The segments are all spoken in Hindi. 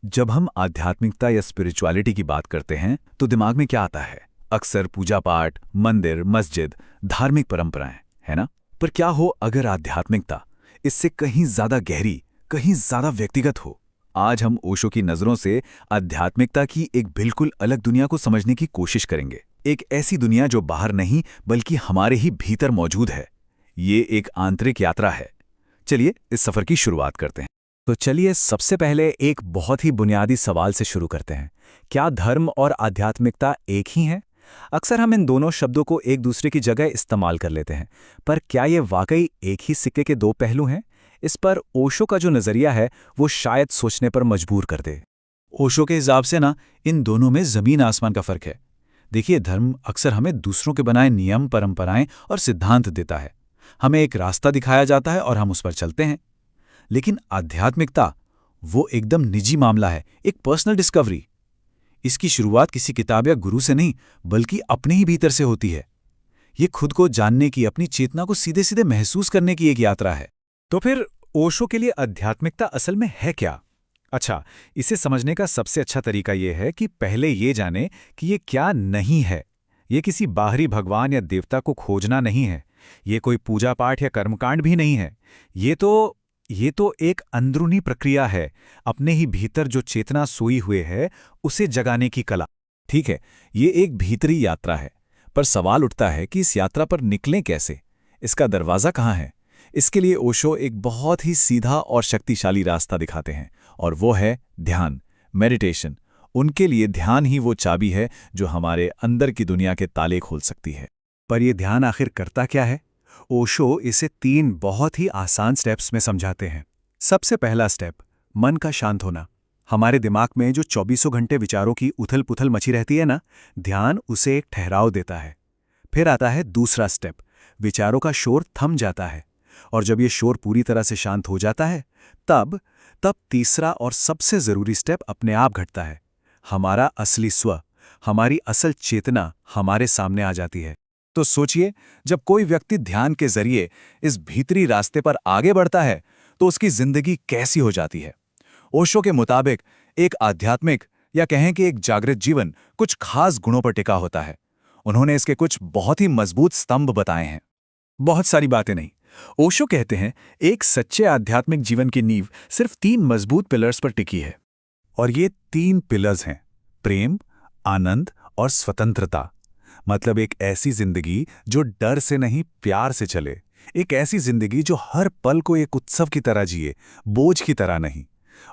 जब हम आध्यात्मिकता या स्पिरिचुअलिटी की बात करते हैं तो दिमाग में क्या आता है? अक्सर पूजा पाठ, मंदिर, मस्जिद, धार्मिक परंपराएं, है ना? पर क्या हो अगर आध्यात्मिकता इससे कहीं ज्यादा गहरी, कहीं ज्यादा व्यक्तिगत हो? आज हम ओशो की नजरों से आध्यात्मिकता की एक बिल्कुल अलग दुनिया को समझने की कोशिश करेंगे। एक ऐसी दुनिया जो बाहर नहीं बल्कि हमारे ही भीतर मौजूद है। ये एक आंतरिक यात्रा है। चलिए इस सफर की शुरुआत करते हैं। तो चलिए सबसे पहले एक बहुत ही बुनियादी सवाल से शुरू करते हैं। क्या धर्म और आध्यात्मिकता एक ही हैं? अक्सर हम इन दोनों शब्दों को एक दूसरे की जगह इस्तेमाल कर लेते हैं, पर क्या ये वाकई एक ही सिक्के के दो पहलू हैं? इस पर ओशो का जो नज़रिया है वो शायद सोचने पर मजबूर कर दे। ओशो के हिसाब से ना इन दोनों में जमीन आसमान का फर्क है। देखिए, धर्म अक्सर हमें दूसरों के बनाए नियम, परंपराएं और सिद्धांत देता है। हमें एक रास्ता दिखाया जाता है और हम उस पर चलते हैं। लेकिन आध्यात्मिकता वो एकदम निजी मामला है, एक पर्सनल डिस्कवरी। इसकी शुरुआत किसी किताब या गुरु से नहीं बल्कि अपने ही भीतर से होती है। ये खुद को जानने की, अपनी चेतना को सीधे सीधे महसूस करने की एक यात्रा है। तो फिर ओशो के लिए आध्यात्मिकता असल में है क्या? अच्छा, इसे समझने का सबसे अच्छा तरीका यह है कि पहले ये जाने कि ये क्या नहीं है। ये किसी बाहरी भगवान या देवता को खोजना नहीं है। ये कोई पूजा पाठ या कर्मकांड भी नहीं है। ये तो एक अंदरूनी प्रक्रिया है। अपने ही भीतर जो चेतना सोई हुए है उसे जगाने की कला। ठीक है, ये एक भीतरी यात्रा है, पर सवाल उठता है कि इस यात्रा पर निकलें कैसे? इसका दरवाज़ा कहाँ है? इसके लिए ओशो एक बहुत ही सीधा और शक्तिशाली रास्ता दिखाते हैं, और वो है ध्यान, मेडिटेशन। उनके लिए ध्यान ही वो चाबी है जो हमारे अंदर की दुनिया के ताले खोल सकती है। पर यह ध्यान आखिर करता क्या है? ओशो इसे 3 बहुत ही आसान स्टेप्स में समझाते हैं। सबसे पहला स्टेप, मन का शांत होना। हमारे दिमाग में जो 24 घंटे विचारों की उथल पुथल मची रहती है ना, ध्यान उसे एक ठहराव देता है। फिर आता है दूसरा स्टेप, विचारों का शोर थम जाता है, और जब ये शोर पूरी तरह से शांत हो जाता है तब तीसरा और सबसे जरूरी स्टेप अपने आप घटता है। हमारा असली स्व, हमारी असल चेतना हमारे सामने आ जाती है। तो सोचिए, जब कोई व्यक्ति ध्यान के जरिए इस भीतरी रास्ते पर आगे बढ़ता है तो उसकी जिंदगी कैसी हो जाती है। ओशो के मुताबिक एक आध्यात्मिक या कहें कि एक जागृत जीवन कुछ खास गुणों पर टिका होता है। उन्होंने इसके कुछ बहुत ही मजबूत स्तंभ बताए हैं। बहुत सारी बातें नहीं, ओशो कहते हैं एक सच्चे आध्यात्मिक जीवन की नींव सिर्फ 3 मजबूत पिलर्स पर टिकी है। और ये 3 पिलर्स हैं, प्रेम, आनंद और स्वतंत्रता। मतलब एक ऐसी जिंदगी जो डर से नहीं प्यार से चले। एक ऐसी जिंदगी जो हर पल को एक उत्सव की तरह जिए, बोझ की तरह नहीं।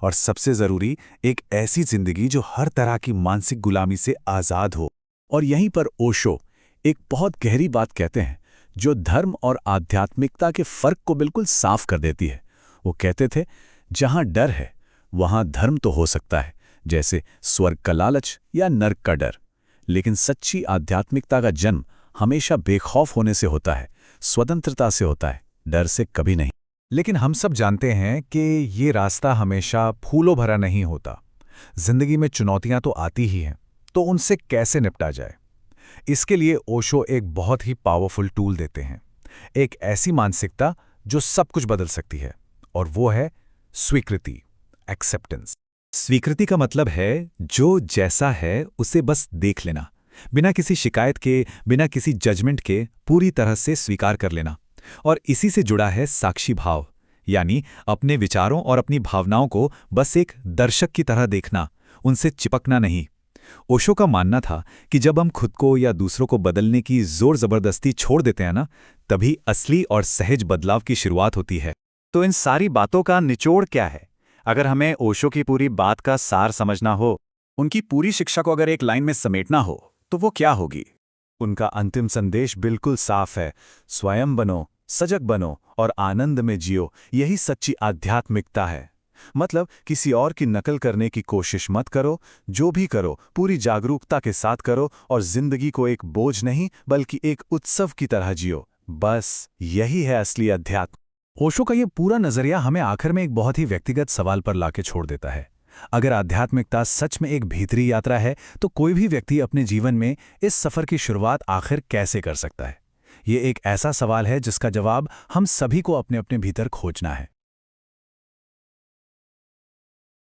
और सबसे जरूरी, एक ऐसी जिंदगी जो हर तरह की मानसिक गुलामी से आजाद हो। और यहीं पर ओशो एक बहुत गहरी बात कहते हैं जो धर्म और आध्यात्मिकता के फर्क को बिल्कुल साफ कर देती है। वो कहते थे, जहां डर है वहां धर्म तो हो सकता है, जैसे स्वर्ग का लालच या नर्क का डर। लेकिन सच्ची आध्यात्मिकता का जन्म हमेशा बेखौफ होने से होता है, स्वतंत्रता से होता है, डर से कभी नहीं। लेकिन हम सब जानते हैं कि ये रास्ता हमेशा फूलों भरा नहीं होता। जिंदगी में चुनौतियां तो आती ही हैं, तो उनसे कैसे निपटा जाए? इसके लिए ओशो एक बहुत ही पावरफुल टूल देते हैं, एक ऐसी मानसिकता जो सब कुछ बदल सकती है, और वो है स्वीकृति, एक्सेप्टेंस। स्वीकृति का मतलब है जो जैसा है उसे बस देख लेना, बिना किसी शिकायत के, बिना किसी जजमेंट के पूरी तरह से स्वीकार कर लेना। और इसी से जुड़ा है साक्षी भाव, यानी अपने विचारों और अपनी भावनाओं को बस एक दर्शक की तरह देखना, उनसे चिपकना नहीं। ओशो का मानना था कि जब हम खुद को या दूसरों को बदलने की जोर जबरदस्ती छोड़ देते हैं ना, तभी असली और सहज बदलाव की शुरुआत होती है। तो इन सारी बातों का निचोड़ क्या है? अगर हमें ओशो की पूरी बात का सार समझना हो, उनकी पूरी शिक्षा को अगर एक लाइन में समेटना हो, तो वो क्या होगी? उनका अंतिम संदेश बिल्कुल साफ है, स्वयं बनो, सजग बनो और आनंद में जियो। यही सच्ची आध्यात्मिकता है। मतलब किसी और की नकल करने की कोशिश मत करो, जो भी करो पूरी जागरूकता के साथ करो, और जिंदगी को एक बोझ नहीं बल्कि एक उत्सव की तरह जियो। बस यही है असली अध्यात्म। ओशो का ये पूरा नजरिया हमें आखिर में एक बहुत ही व्यक्तिगत सवाल पर लाके छोड़ देता है। अगर आध्यात्मिकता सच में एक भीतरी यात्रा है, तो कोई भी व्यक्ति अपने जीवन में इस सफर की शुरुआत आखिर कैसे कर सकता है? ये एक ऐसा सवाल है जिसका जवाब हम सभी को अपने अपने भीतर खोजना है।